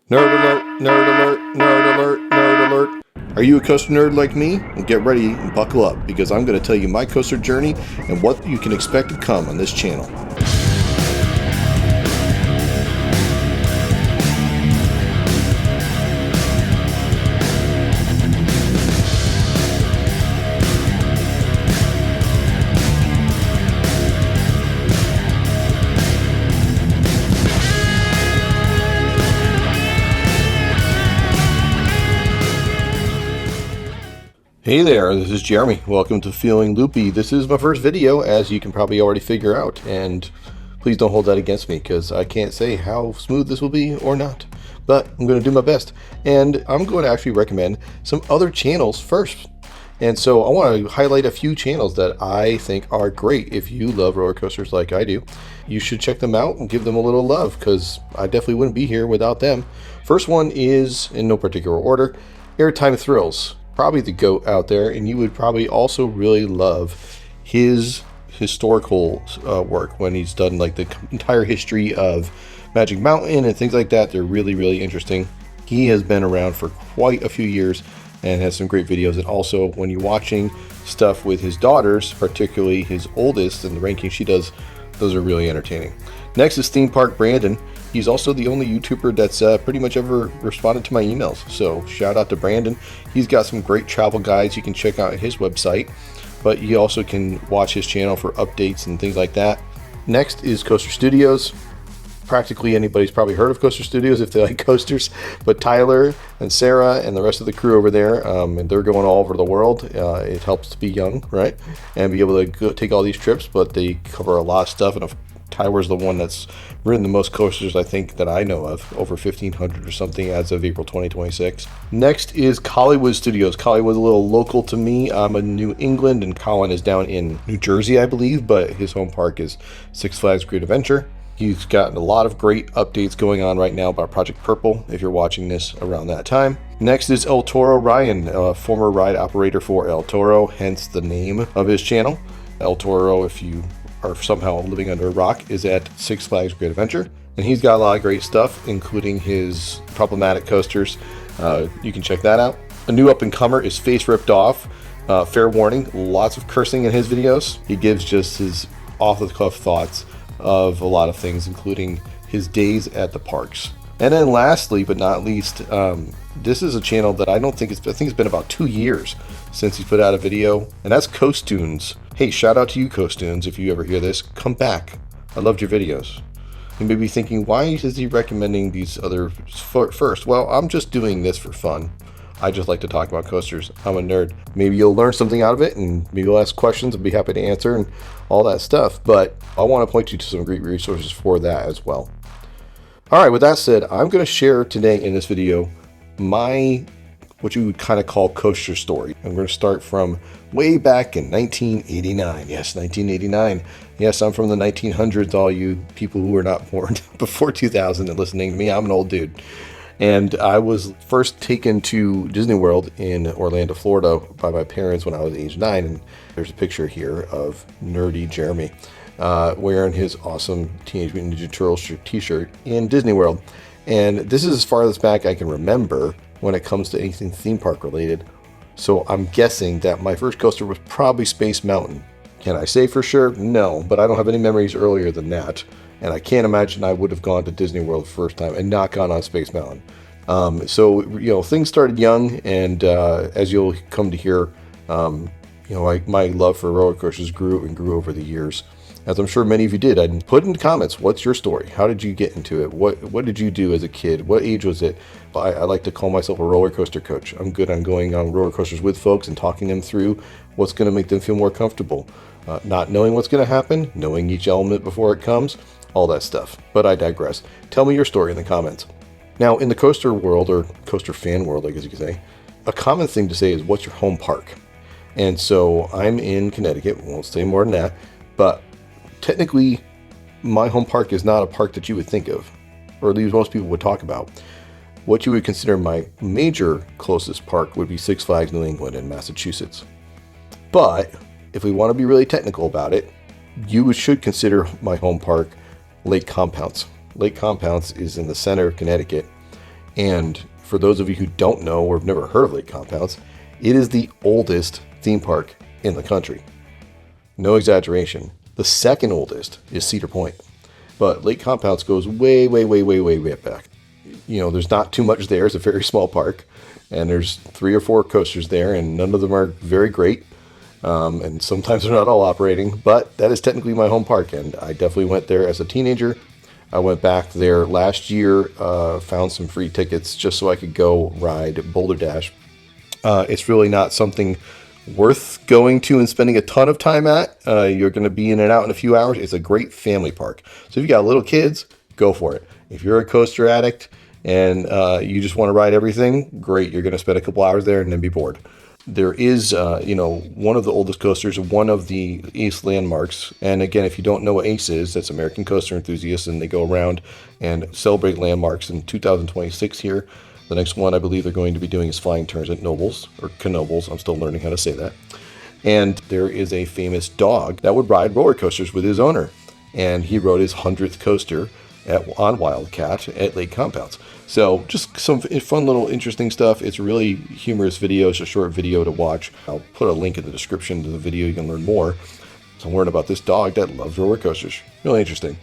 Nerd alert, nerd alert, nerd alert, nerd alert. Are you a coaster nerd like me? Well, get ready and buckle up because I'm going to tell you my coaster journey and what you can expect to come on this channel. Hey there, this is Jeremy. Welcome to Feeling Loopy. This is my first video, as you can probably already figure out, and please don't hold that against me because I can't say how smooth this will be or not, but I'm going to do my best. And I'm going to actually recommend some other channels first. And so I want to highlight a few channels that I think are great. If you love roller coasters like I do, you should check them out and give them a little love because I definitely wouldn't be here without them. First one is, in no particular order, Airtime Thrills. Probably the GOAT out there, and you would probably also really love his historical work when he's done like the entire history of Magic Mountain and things like that. They're really, really interesting. He has been around for quite a few years and has some great videos. And also when you're watching stuff with his daughters, particularly his oldest and the ranking she does, those are really entertaining. Next is Theme Park Brandon. He's also the only YouTuber that's pretty much ever responded to my emails. So shout out to Brandon. He's got some great travel guides you can check out at his website, but you also can watch his channel for updates and things like that. Next is Coaster Studios. Practically anybody's probably heard of Coaster Studios if they like coasters, but Tyler and Sarah and the rest of the crew over there, and they're going all over the world. It helps to be young, right? And be able to go take all these trips, but they cover a lot of stuff. And Tyler's the one that's ridden the most coasters, I think, that I know of, over 1,500 or something as of April 2026. Next is Collywood Studios. Collywood's a little local to me. I'm in New England, and Colin is down in New Jersey, I believe, but his home park is Six Flags Great Adventure. He's gotten a lot of great updates going on right now about Project Purple, if you're watching this around that time. Next is El Toro Ryan, a former ride operator for El Toro, hence the name of his channel. El Toro, if you are somehow living under a rock, is at Six Flags Great Adventure, and he's got a lot of great stuff, including his problematic coasters. You can check that out. A new up-and-comer is Face Ripped Off. Fair warning, lots of cursing in his videos. He gives just his off-the-cuff thoughts of a lot of things, including his days at the parks. And then lastly but not least, this is a channel that I think it's been about 2 years since he put out a video, and that's Coastoons. Hey, shout out to you, Coastoons. If you ever hear this, come back. I loved your videos. You may be thinking, why is he recommending these others first? Well, I'm just doing this for fun. I just like to talk about coasters. I'm a nerd. Maybe you'll learn something out of it, and maybe you'll ask questions. I'll be happy to answer and all that stuff. But I want to point you to some great resources for that as well. All right, with that said, I'm going to share today in this video my, what you would kind of call coaster story. I'm going to start from way back in 1989. Yes, 1989. Yes, I'm from the 1900s, all you people who were not born before 2000 and listening to me. I'm an old dude. And I was first taken to Disney World in Orlando, Florida by my parents when I was age 9. And there's a picture here of nerdy Jeremy wearing his awesome Teenage Mutant Ninja Turtles t-shirt in Disney World. And this is as far as back I can remember when it comes to anything theme park related. So I'm guessing that my first coaster was probably Space Mountain. Can I say for sure? No, but I don't have any memories earlier than that. And I can't imagine I would have gone to Disney World the first time and not gone on Space Mountain. So, you know, things started young, and as you'll come to hear, you know, my love for roller coasters grew and grew over the years, as I'm sure many of you did. I'd put in the comments, what's your story? How did you get into it? What did you do as a kid? What age was it? I like to call myself a roller coaster coach. I'm good on going on roller coasters with folks and talking them through what's going to make them feel more comfortable. Not knowing what's going to happen, knowing each element before it comes, all that stuff. But I digress. Tell me your story in the comments. Now, in the coaster world, or coaster fan world, I guess you could say, a common thing to say is, what's your home park? And so I'm in Connecticut, won't say more than that, but technically my home park is not a park that you would think of, or at least most people would talk about. What you would consider my major closest park would be Six Flags New England in Massachusetts. But if we want to be really technical about it, you should consider my home park Lake Compounce. Lake Compounce is in the center of Connecticut, And for those of you who don't know or have never heard of Lake Compounce, it is the oldest theme park in the country. No exaggeration. The second oldest is Cedar Point. But Lake Compounce goes way, way, way, way, way, way back. You know, there's not too much there. It's a very small park. And there's 3 or 4 coasters there, and none of them are very great. And sometimes they're not all operating. But that is technically my home park, and I definitely went there as a teenager. I went back there last year, found some free tickets just so I could go ride Boulder Dash. It's really not something worth going to and spending a ton of time at. You're going to be in and out in a few hours. It's a great family park. So if you got little kids, go for it. If you're a coaster addict and you just want to ride everything, great. You're going to spend a couple hours there and then be bored. There is, one of the oldest coasters, one of the ACE landmarks. And again, if you don't know what ACE is, that's American Coaster Enthusiasts, and they go around and celebrate landmarks in 2026 here. The next one I believe they're going to be doing is Flying Turns at Nobles, or Knobles. I'm still learning how to say that. And there is a famous dog that would ride roller coasters with his owner. And he rode his 100th coaster on Wildcat at Lake Compounce. So just some fun little interesting stuff. It's a really humorous video. It's a short video to watch. I'll put a link in the description to the video. You can learn more. So learn about this dog that loves roller coasters. Really interesting.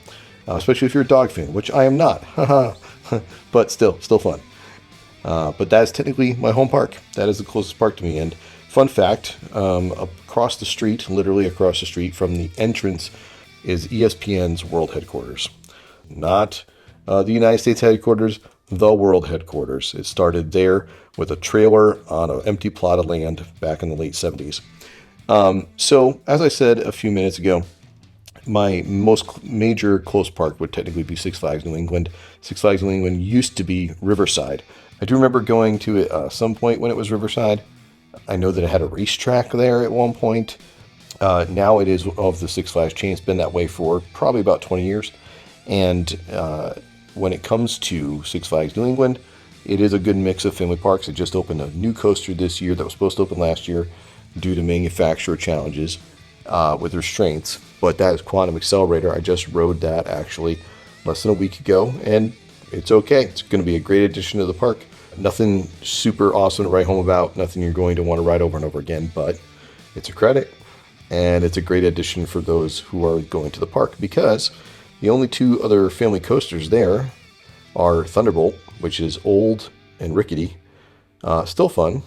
Especially if you're a dog fan, which I am not. But still fun. But that is technically my home park. That is the closest park to me. And fun fact, across the street, literally across the street from the entrance, is ESPN's world headquarters. Not the United States headquarters, the world headquarters. It started there with a trailer on an empty plot of land back in the late 70s. So, as I said a few minutes ago, my most major close park would technically be Six Flags New England. Six Flags New England used to be Riverside. I do remember going to it some point when it was Riverside. I know that it had a racetrack there at one point. Now it is of the Six Flags chain. It's been that way for probably about 20 years. And when it comes to Six Flags New England, it is a good mix of family parks. It just opened a new coaster this year that was supposed to open last year due to manufacturer challenges with restraints. But that is Quantum Accelerator. I just rode that actually less than a week ago, and it's okay. It's going to be a great addition to the park. Nothing super awesome to write home about, nothing you're going to want to ride over and over again, but it's a credit, and it's a great addition for those who are going to the park, because the only 2 other family coasters there are Thunderbolt, which is old and rickety, still fun,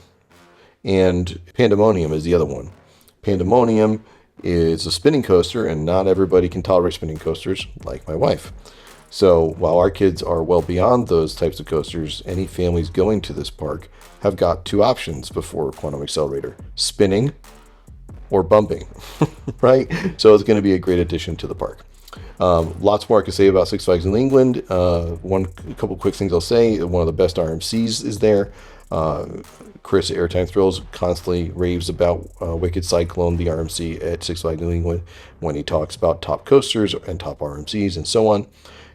and Pandemonium is the other one. Pandemonium is a spinning coaster, and not everybody can tolerate spinning coasters, like my wife. So while our kids are well beyond those types of coasters, any families going to this park have got 2 options before Quantum Accelerator: spinning or bumping, right? So it's going to be a great addition to the park. Lots more I could say about Six Flags New England. A couple quick things I'll say. One of the best RMCs is there. Chris at Airtime Thrills constantly raves about Wicked Cyclone, the RMC at Six Flags New England, when he talks about top coasters and top RMCs and so on.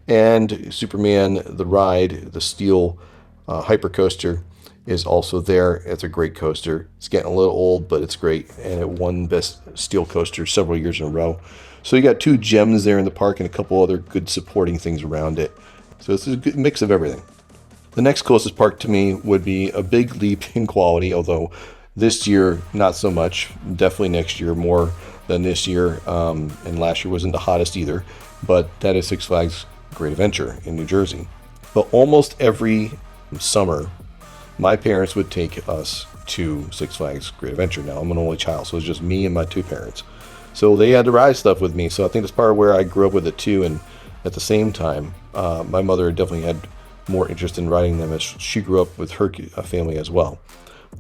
And Superman, the ride, the steel hypercoaster, is also there. It's a great coaster. It's getting a little old, but it's great. And it won Best Steel Coaster several years in a row. So you got 2 gems there in the park and a couple other good supporting things around it. So it's a good mix of everything. The next closest park to me would be a big leap in quality, although this year, not so much. Definitely next year, more than this year. And last year wasn't the hottest either. But that is Six Flags Great Adventure in New Jersey. But almost every summer, my parents would take us to Six Flags Great Adventure. Now, I'm an only child, so it's just me and my 2 parents. So they had to ride stuff with me. So I think that's part of where I grew up with it too. And at the same time, my mother definitely had more interest in riding them as she grew up with her family as well.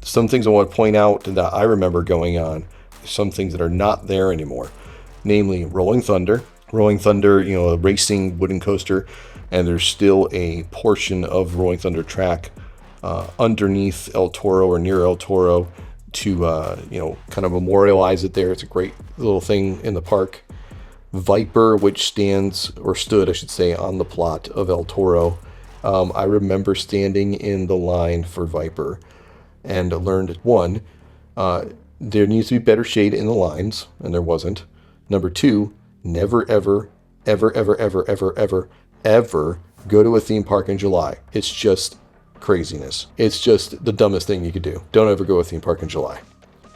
Some things I want to point out that I remember going on, some things that are not there anymore, namely Rolling Thunder. Rolling Thunder, a racing wooden coaster, and there's still a portion of Rolling Thunder track underneath El Toro or near El Toro to, kind of memorialize it there. It's a great little thing in the park. Viper, which stood, I should say, on the plot of El Toro. I remember standing in the line for Viper and learned, 1, there needs to be better shade in the lines, and there wasn't. Number 2, never, ever, ever, ever, ever, ever, ever, ever go to a theme park in July. It's just craziness. It's just the dumbest thing you could do. Don't ever go to a theme park in July.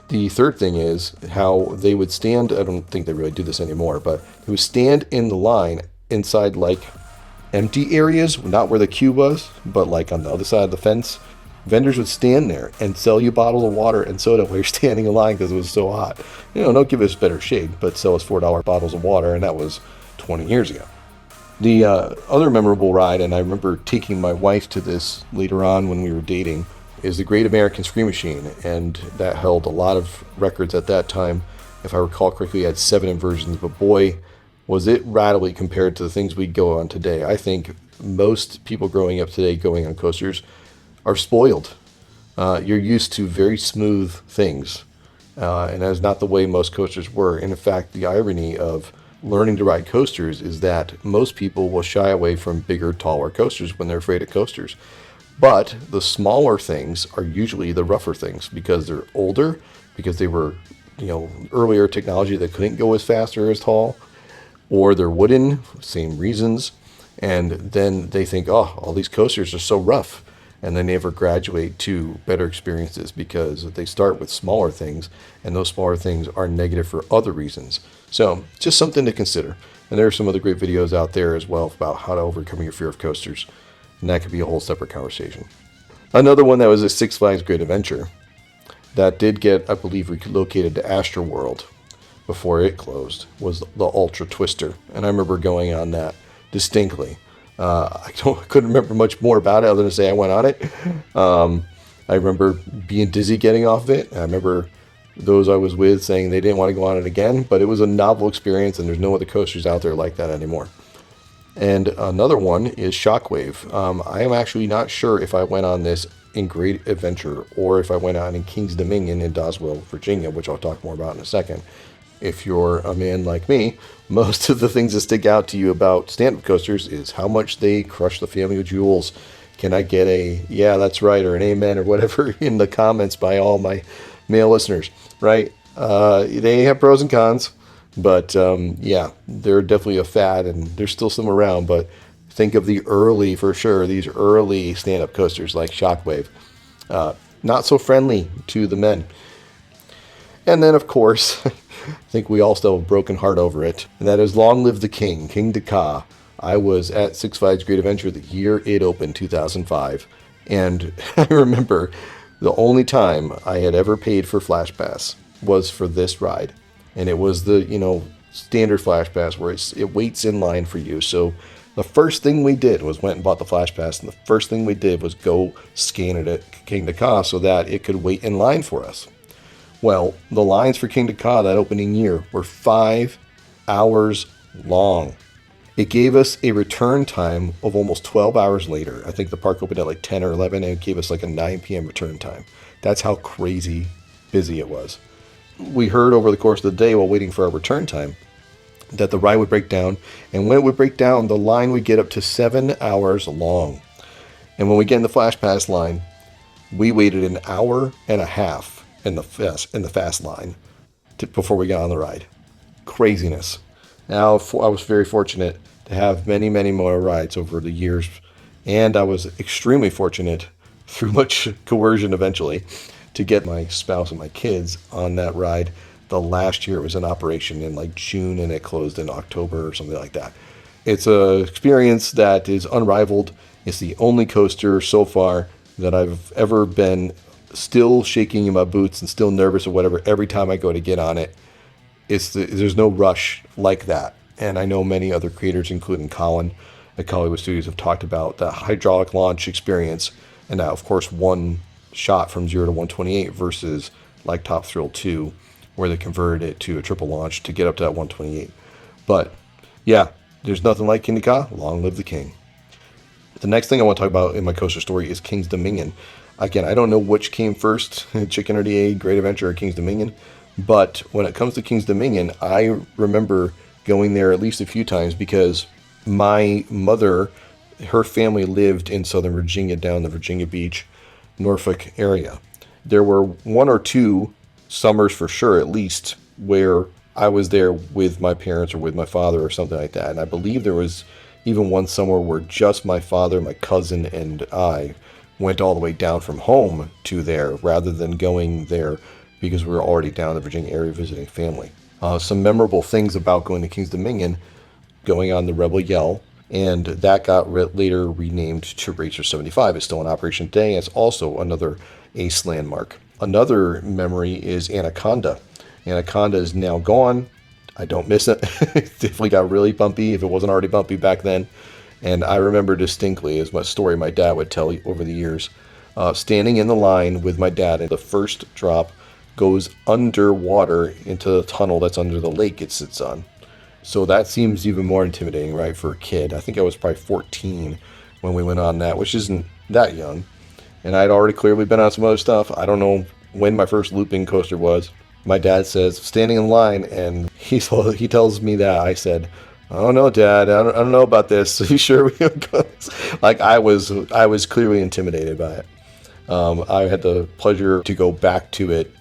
The third thing is how they would stand. I don't think they really do this anymore, but they would stand in the line inside like empty areas, not where the queue was, but like on the other side of the fence. Vendors would stand there and sell you bottles of water and soda while you're standing in line because it was so hot. Don't give us better shade, but sell us $4 bottles of water, and that was 20 years ago. The other memorable ride, and I remember taking my wife to this later on when we were dating, is the Great American Scream Machine, and that held a lot of records at that time. If I recall correctly, it had 7 inversions, but boy, was it rattly compared to the things we go on today. I think most people growing up today going on coasters are spoiled. You're used to very smooth things, and that's not the way most coasters were. And in fact, the irony of learning to ride coasters is that most people will shy away from bigger, taller coasters when they're afraid of coasters. But the smaller things are usually the rougher things because they're older, because they were, earlier technology that couldn't go as fast or as tall, or they're wooden, same reasons. And then they think, oh, all these coasters are so rough. And they never graduate to better experiences because they start with smaller things, and those smaller things are negative for other reasons. So just something to consider. And there are some other great videos out there as well about how to overcome your fear of coasters. And that could be a whole separate conversation. Another one that was a Six Flags Great Adventure that did get, I believe, relocated to Astroworld before it closed was the Ultra Twister. And I remember going on that distinctly. Couldn't remember much more about it other than to say I went on it. I remember being dizzy getting off of it. I remember those I was with saying they didn't want to go on it again, but it was a novel experience, and there's no other coasters out there like that anymore. And another one is Shockwave. I am actually not sure if I went on this in Great Adventure or if I went on in King's Dominion in Doswell, Virginia, which I'll talk more about in a second. If you're a man like me, most of the things that stick out to you about stand-up coasters is how much they crush the family of jewels. Can I get a, yeah, that's right, or an amen, or whatever in the comments by all my male listeners, right? They have pros and cons, but yeah, they're definitely a fad, and there's still some around, but think of the early, for sure, these early stand-up coasters like Shockwave. Not so friendly to the men. And then, of course, I think we all still have a broken heart over it, and that is Long Live the King, King Dakar. I was at Six Flags Great Adventure the year it opened, 2005, and I remember the only time I had ever paid for Flash Pass was for this ride, and it was the, standard Flash Pass where it waits in line for you. So the first thing we did was went and bought the Flash Pass, and the first thing we did was go scan it at King Dakar so that it could wait in line for us. Well, the lines for King Dakar that opening year were 5 hours long. It gave us a return time of almost 12 hours later. I think the park opened at like 10 or 11, and it gave us like a 9 p.m. return time. That's how crazy busy it was. We heard over the course of the day while waiting for our return time that the ride would break down, and when it would break down, the line would get up to 7 hours long. And when we get in the Flash Pass line, we waited an hour and a half in the fast line before we got on the ride. Craziness. Now, I was very fortunate to have many, many more rides over the years, and I was extremely fortunate, through much coercion eventually, to get my spouse and my kids on that ride. The last year it was in operation in like June, and it closed in October or something like that. It's an experience that is unrivaled. It's the only coaster so far that I've ever been still shaking in my boots and still nervous or whatever every time I go to get on it. There's no rush like that. And I know many other creators, including Colin at Hollywood Studios, have talked about the hydraulic launch experience, and now, of course, one shot from 0 to 128 versus like Top Thrill 2, where they converted it to a triple launch to get up to that 128. But yeah, there's nothing like King Dakar. Long live the king. The next thing I want to talk about in my coaster story is King's Dominion. Again, I don't know which came first, Chicken or the Egg, Great Adventure, or King's Dominion. But when it comes to King's Dominion, I remember going there at least a few times because my mother, her family lived in Southern Virginia, down the Virginia Beach, Norfolk area. There were 1 or 2 summers for sure, at least, where I was there with my parents or with my father or something like that. And I believe there was even one summer where just my father, my cousin, and I went all the way down from home to there rather than going there because we were already down in the Virginia area visiting family. Some memorable things about going to King's Dominion, going on the Rebel Yell, and that got later renamed to Racer 75. It's still in operation today. It's also another ace landmark. Another memory is Anaconda. Anaconda is now gone. I don't miss it. It definitely got really bumpy if it wasn't already bumpy back then. And I remember distinctly, as my story my dad would tell over the years, standing in the line with my dad, and the first drop goes underwater into the tunnel that's under the lake it sits on. So that seems even more intimidating, right, for a kid. I think I was probably 14 when we went on that, which isn't that young. And I'd already clearly been on some other stuff. I don't know when my first looping coaster was. My dad says, standing in line, and he tells me that. I said, I don't know, Dad. I don't know about this. Are you sure we can go? Like, I was clearly intimidated by it. I had the pleasure to go back to it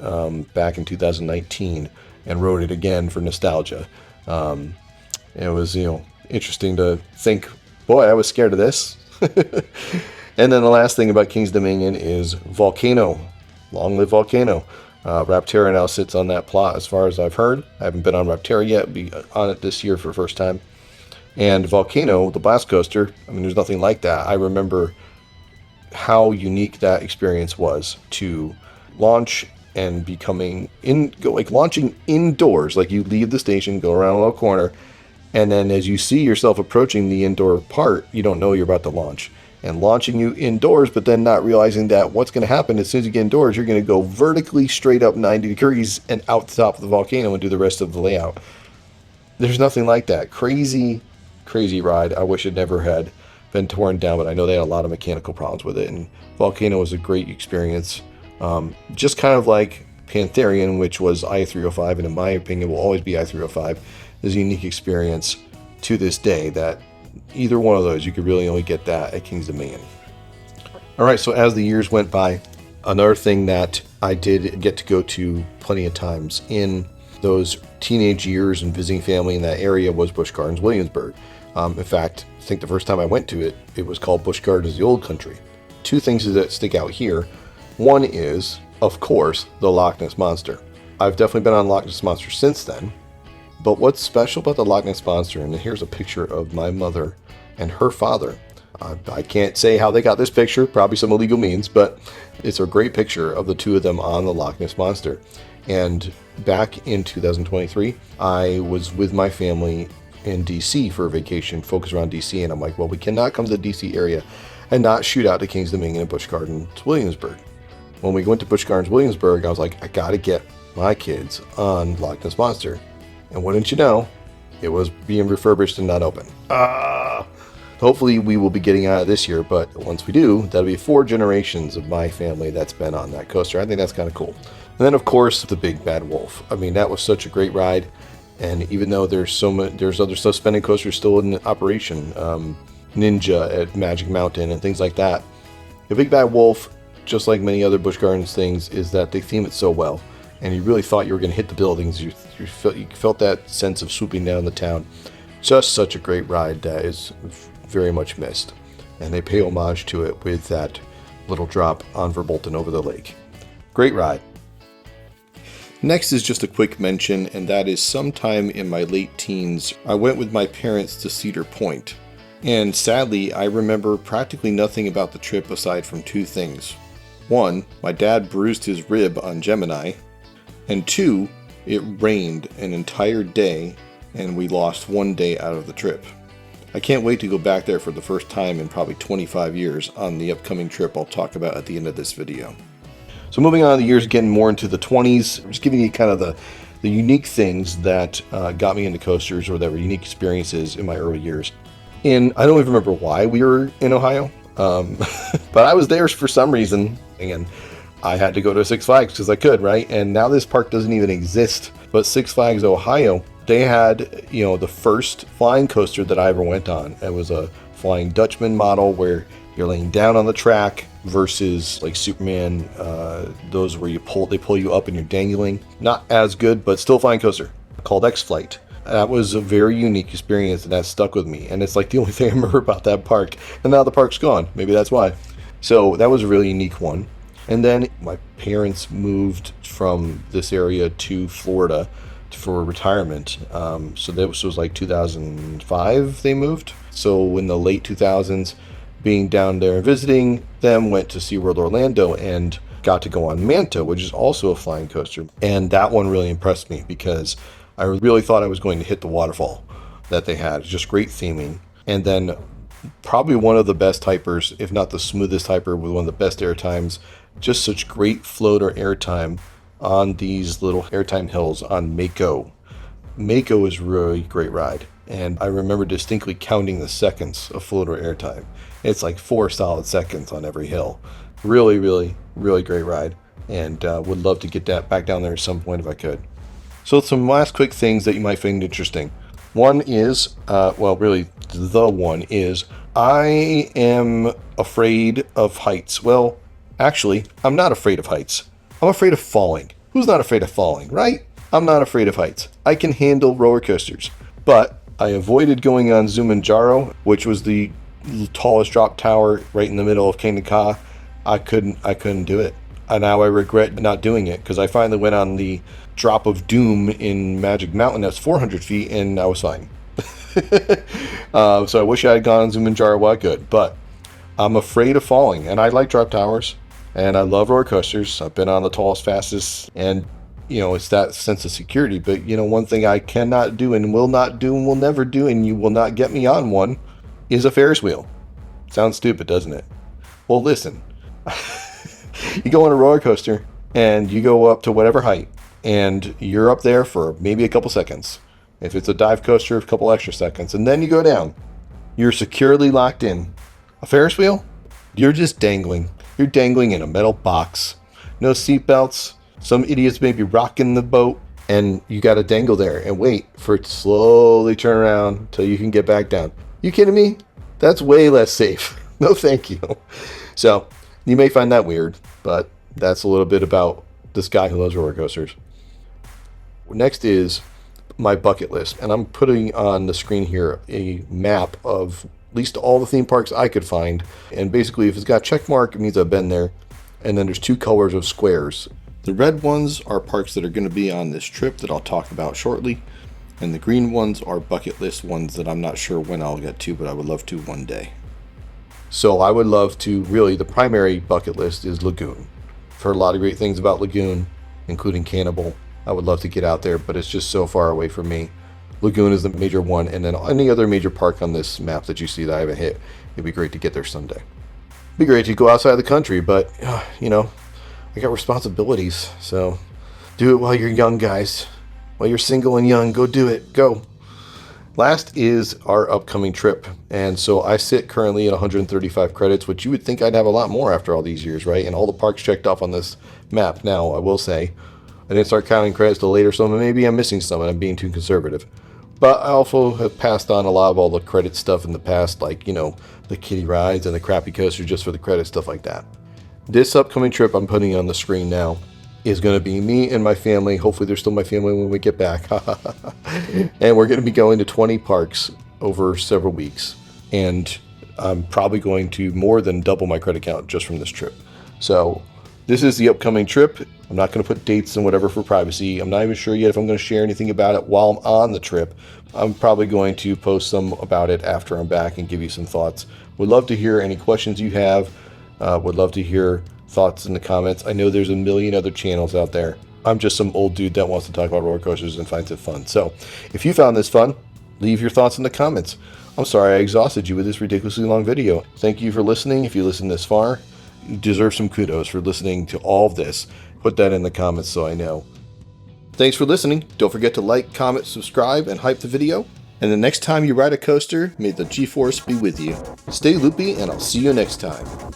back in 2019 and rode it again for nostalgia. It was, interesting to think, boy, I was scared of this. And then the last thing about King's Dominion is Volcano. Long live Volcano. Rapterra now sits on that plot as far as I've heard. I haven't been on Rapterra yet. Be on it this year for the first time. And Volcano, the blast coaster, I mean, there's nothing like that. I remember how unique that experience was to launch and launching indoors. Like, you leave the station, go around a little corner, and then as you see yourself approaching the indoor part, you don't know you're about to launch. And launching you indoors, but then not realizing that what's going to happen as soon as you get indoors, you're going to go vertically straight up 90 degrees and out the top of the volcano and do the rest of the layout. There's nothing like that. Crazy, crazy ride. I wish it never had been torn down, but I know they had a lot of mechanical problems with it. And Volcano was a great experience. Just kind of like Pantherian, which was I-305, and in my opinion will always be I-305, is a unique experience to this day that either one of those, you could really only get that at King's Dominion. All right, so as the years went by, another thing that I did get to go to plenty of times in those teenage years and visiting family in that area was Busch Gardens Williamsburg. In fact, I think the first time I went to it, it was called Busch Gardens the Old Country. Two things that stick out here. One is, of course, the Loch Ness Monster. I've definitely been on Loch Ness Monster since then. But what's special about the Loch Ness Monster, and here's a picture of my mother and her father. I can't say how they got this picture, probably some illegal means, but it's a great picture of the two of them on the Loch Ness Monster. And back in 2023, I was with my family in DC for a vacation, focused around DC, and I'm like, well, we cannot come to the DC area and not shoot out to King's Dominion and Busch Gardens Williamsburg. When we went to Busch Gardens Williamsburg, I was like, I gotta get my kids on Loch Ness Monster. And wouldn't you know, it was being refurbished and not open. Hopefully we will be getting out of this year, but once we do, that'll be 4 generations of my family that's been on that coaster. I think that's kind of cool. And then, of course, the Big Bad Wolf. I mean, that was such a great ride. And even though there's other suspended coasters still in operation, Ninja at Magic Mountain and things like that, the Big Bad Wolf, just like many other Busch Gardens things, is that they theme it so well. And you really thought you were going to hit the buildings. You felt that sense of swooping down the town. Just such a great ride that is very much missed. And they pay homage to it with that little drop on Verbolten over the lake. Great ride. Next is just a quick mention, and that is sometime in my late teens, I went with my parents to Cedar Point. And sadly, I remember practically nothing about the trip aside from 2 things. 1, my dad bruised his rib on Gemini. And 2, it rained an entire day and we lost 1 day out of the trip. I can't wait to go back there for the first time in probably 25 years on the upcoming trip I'll talk about at the end of this video. So moving on, the years getting more into the 20s, just giving you kind of the unique things that got me into coasters, or that were unique experiences in my early years. And I don't even remember why we were in Ohio, but I was there for some reason, and I had to go to Six Flags because I could, right? And now this park doesn't even exist. But Six Flags Ohio, they had, the first flying coaster that I ever went on. It was a Flying Dutchman model where you're laying down on the track versus like Superman, those where they pull you up and you're dangling. Not as good, but still flying coaster, called X-Flight. That was a very unique experience, and that stuck with me. And it's like the only thing I remember about that park. And now the park's gone. Maybe that's why. So that was a really unique one. And then my parents moved from this area to Florida for retirement. So that was like 2005 they moved. So in the late 2000s, being down there and visiting them, went to SeaWorld Orlando and got to go on Manta, which is also a flying coaster. And that one really impressed me because I really thought I was going to hit the waterfall that they had. Just great theming. And then probably one of the best hypers, if not the smoothest hyper, with one of the best air times. Just such great floater airtime on these little airtime hills on Mako. Mako is really great ride. And I remember distinctly counting the seconds of floater airtime. It's like 4 solid seconds on every hill. Really, really, really great ride. And would love to get that back down there at some point if I could. So some last quick things that you might find interesting. One is, really the one is, I am afraid of heights. Well, actually, I'm not afraid of heights. I'm afraid of falling. Who's not afraid of falling, right? I'm not afraid of heights. I can handle roller coasters. But I avoided going on Zumanjaro, which was the tallest drop tower right in the middle of Kingda Ka. I couldn't do it. And now I regret not doing it because I finally went on the Drop of Doom in Magic Mountain. That's 400 feet and I was fine. So I wish I had gone on Zumanjaro while I could, but I'm afraid of falling. And I like drop towers and I love roller coasters. I've been on the tallest, fastest, and it's that sense of security. But one thing I cannot do and will not do and will never do, and you will not get me on one, is a Ferris wheel. Sounds stupid, doesn't it? Well, listen. You go on a roller coaster and you go up to whatever height and you're up there for maybe a couple seconds. If it's a dive coaster, a couple extra seconds, and then you go down. You're securely locked in. A Ferris wheel? You're just dangling. You're dangling in a metal box. No seatbelts. Some idiots may be rocking the boat, and you got to dangle there and wait for it to slowly turn around until you can get back down. You kidding me? That's way less safe. No, thank you. So you may find that weird, but that's a little bit about this guy who loves roller coasters. Next is my bucket list, and I'm putting on the screen here a map of at least all the theme parks I could find. And basically, if it's got a check mark, it means I've been there. And then there's 2 colors of squares. The red ones are parks that are going to be on this trip that I'll talk about shortly. And the green ones are bucket list ones that I'm not sure when I'll get to, but I would love to one day. So I would love to, really, the primary bucket list is Lagoon. I've heard a lot of great things about Lagoon, including Cannibal. I would love to get out there, but it's just so far away from me. Lagoon is the major one, and then any other major park on this map that you see that I haven't hit, it'd be great to get there someday. It'd be great to go outside the country, but, I got responsibilities, so do it while you're young, guys. While you're single and young, go do it. Go. Last is our upcoming trip, and so I sit currently at 135 credits, which you would think I'd have a lot more after all these years, right? And all the parks checked off on this map. Now, I will say, I didn't start counting credits till later, so maybe I'm missing some and I'm being too conservative. But I also have passed on a lot of all the credit stuff in the past, like, the kiddie rides and the crappy coasters just for the credit, stuff like that. This upcoming trip I'm putting on the screen now is going to be me and my family. Hopefully they're still my family when we get back. And we're going to be going to 20 parks over several weeks. And I'm probably going to more than double my credit count just from this trip. So this is the upcoming trip. I'm not going to put dates and whatever for privacy. I'm not even sure yet if I'm going to share anything about it while I'm on the trip. I'm probably going to post some about it after I'm back and give you some thoughts. Would love to hear any questions you have. Would love to hear thoughts in the comments. I know there's a million other channels out there. I'm just some old dude that wants to talk about roller coasters and finds it fun. So if you found this fun, leave your thoughts in the comments. I'm sorry I exhausted you with this ridiculously long video. Thank you for listening. If you listened this far, you deserve some kudos for listening to all of this. Put that in the comments so I know. Thanks for listening. Don't forget to like, comment, subscribe, and hype the video. And the next time you ride a coaster, may the G-Force be with you. Stay loopy, and I'll see you next time.